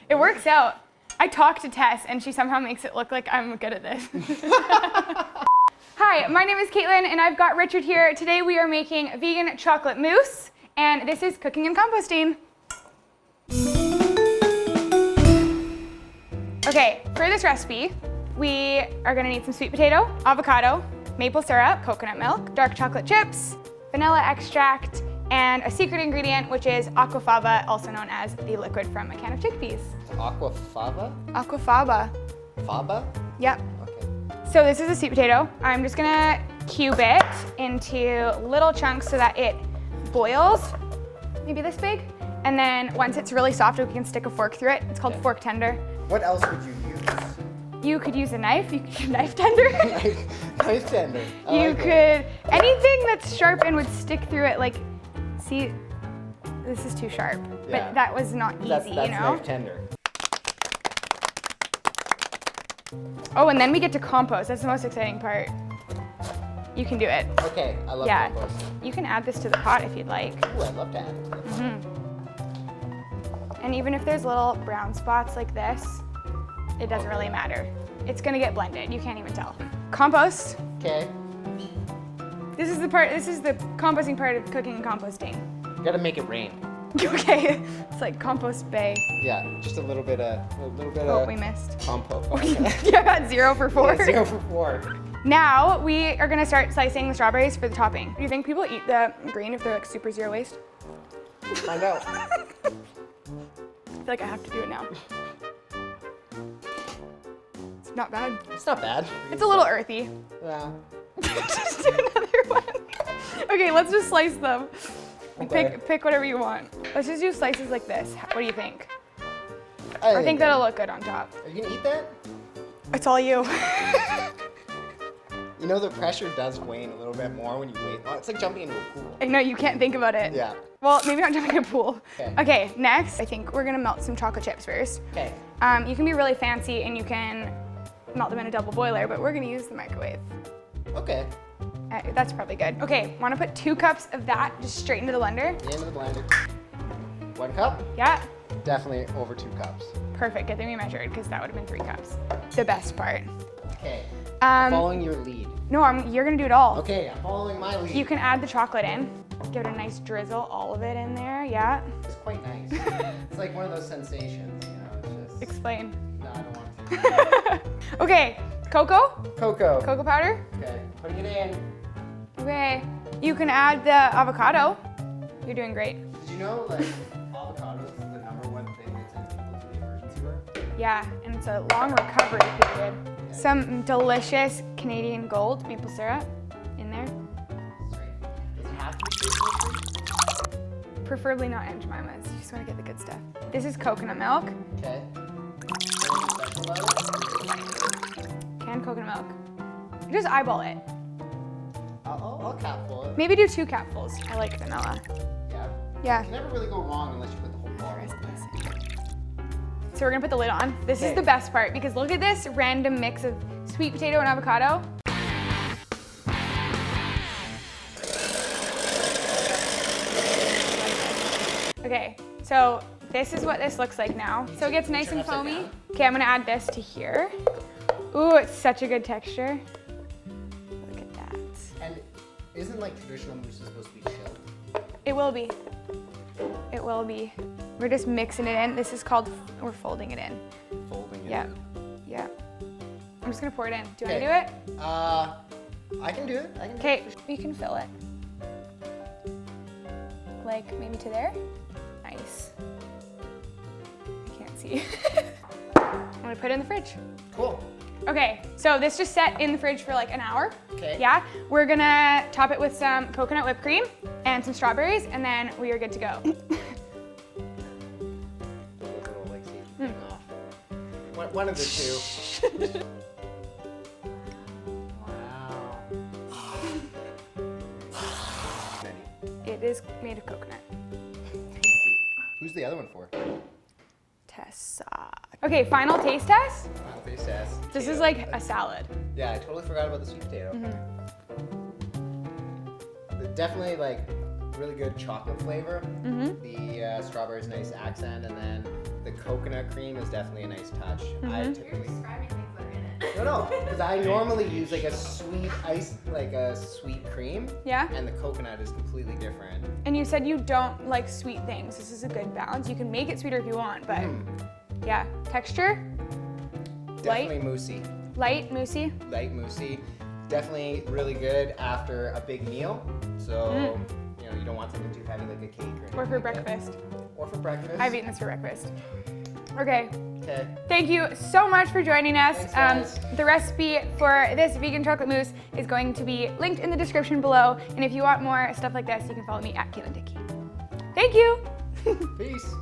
It works out. I talk to Tess and she somehow makes it look like I'm good at this. Hi, my name is Kaitlyn and I've got Richard here. Today we are making vegan chocolate mousse and this is Cooking and Composting. Okay, for this recipe, we are gonna need some sweet potato, avocado, maple syrup, coconut milk, dark chocolate chips, vanilla extract, and a secret ingredient, which is aquafaba, also known as the liquid from a can of chickpeas. Aquafaba? Aquafaba. Faba? Yep. Okay. So this is a sweet potato. I'm just gonna cube it into little chunks so that it boils, maybe this big. And then once it's really soft, we can stick a fork through it. It's called fork tender. What else would you use? You could use a knife. You could use knife tender. Knife tender. You could, anything that's sharp and would stick through it, like, see, this is too sharp, but that was not easy, that's you know? Knife tender. Oh, and then we get to compost. That's the most exciting part. You can do it. Okay, I love compost. You can add this to the pot if you'd like. Ooh, I'd love to add it. And even if there's little brown spots like this, it doesn't really matter. It's gonna get blended. You can't even tell. Compost. Okay. This is the composting part of cooking and composting. You gotta make it rain. Okay, it's like compost bay. Yeah, just a little bit of we missed. compost. Yeah, I got 0 for 4. Yeah, 0 for 4. Now we are gonna start slicing the strawberries for the topping. Do you think people eat the green if they're like super zero waste? Find out. I feel like I have to do it now. It's not bad. It's not bad. It's a little earthy. Yeah. Just do another one. Okay, let's just slice them. Okay. Pick whatever you want. Let's just do slices like this. What do you think? I think that'll look good on top. Are you gonna eat that? It's all you. You know the pressure does wane a little bit more when you wait. Well, it's like jumping into a pool. I know, you can't think about it. Yeah. Well, maybe not jumping in a pool. Okay. Okay, next, I think we're gonna melt some chocolate chips first. Okay. You can be really fancy and you can melt them in a double boiler, but we're gonna use the microwave. Okay. That's probably good. Okay, wanna put 2 cups of that just straight into the blender? Into the blender. 1 cup? Yeah. Definitely over 2 cups. Perfect, good thing we measured because that would have been 3 cups. The best part. Okay. Following your lead. No, you're gonna do it all. Okay, I'm following my lead. You can add the chocolate in. Give it a nice drizzle, all of it in there, yeah. It's quite nice. It's like one of those sensations, you know, it's just... Explain. No, I don't want to. Okay, cocoa? Cocoa. Cocoa powder? Okay, putting it in. Okay, you can add the avocado. You're doing great. Did you know, like, avocados is the #1 thing that sends people to the emergency room? Yeah, and it's a long recovery period. Yeah. Some delicious Canadian Gold maple syrup in there. Sorry. Does it have to be? Preferably not Aunt Jemima's. You just want to get the good stuff. This is coconut milk. Okay. Canned coconut milk. Just eyeball it. I'll capful it. Maybe do 2 capfuls. I like vanilla. Yeah. Yeah. You can never really go wrong unless you put the whole bar in. So we're gonna put the lid on. This is the best part because look at this random mix of sweet potato and avocado. Okay, so this is what this looks like now. So it gets nice and foamy. Okay, I'm gonna add this to here. Ooh, it's such a good texture. Look at that. And isn't like traditional mousse supposed to be chilled? It will be. It will be. We're just mixing it in. This is called, we're folding it in. Folding it. Yeah. Yeah. I'm just gonna pour it in. Do you want to do it? I can do it. Okay, you can fill it. Like maybe to there. Nice. I can't see. I'm gonna put it in the fridge. Cool. Okay, so this just set in the fridge for like an hour. Okay. Yeah, we're gonna top it with some coconut whipped cream and some strawberries, and then we are good to go. One of the 2. Wow. It is made of coconut. Who's the other one for? Tessa. Okay, final taste test. Final taste test. This is like a salad. Yeah, I totally forgot about the sweet potato. Definitely like really good chocolate flavor. The strawberry is a nice accent, and then the coconut cream is definitely a nice touch. I typically describing things that are in it. no, because I normally use like a sweet ice, like a sweet cream. Yeah? And the coconut is completely different. And you said you don't like sweet things. This is a good balance. You can make it sweeter if you want, but yeah. Texture? Definitely moussey. Light, moussey? Light moussey. Definitely really good after a big meal. So, you know, you don't want something too heavy like a cake Or anything for like that. breakfast. Or for breakfast. I've eaten this for breakfast. Okay. Okay. Thank you so much for joining us. Thanks, guys. The recipe for this vegan chocolate mousse is going to be linked in the description below. And if you want more stuff like this, you can follow me at Kaitlyn Dickie. Thank you. Peace.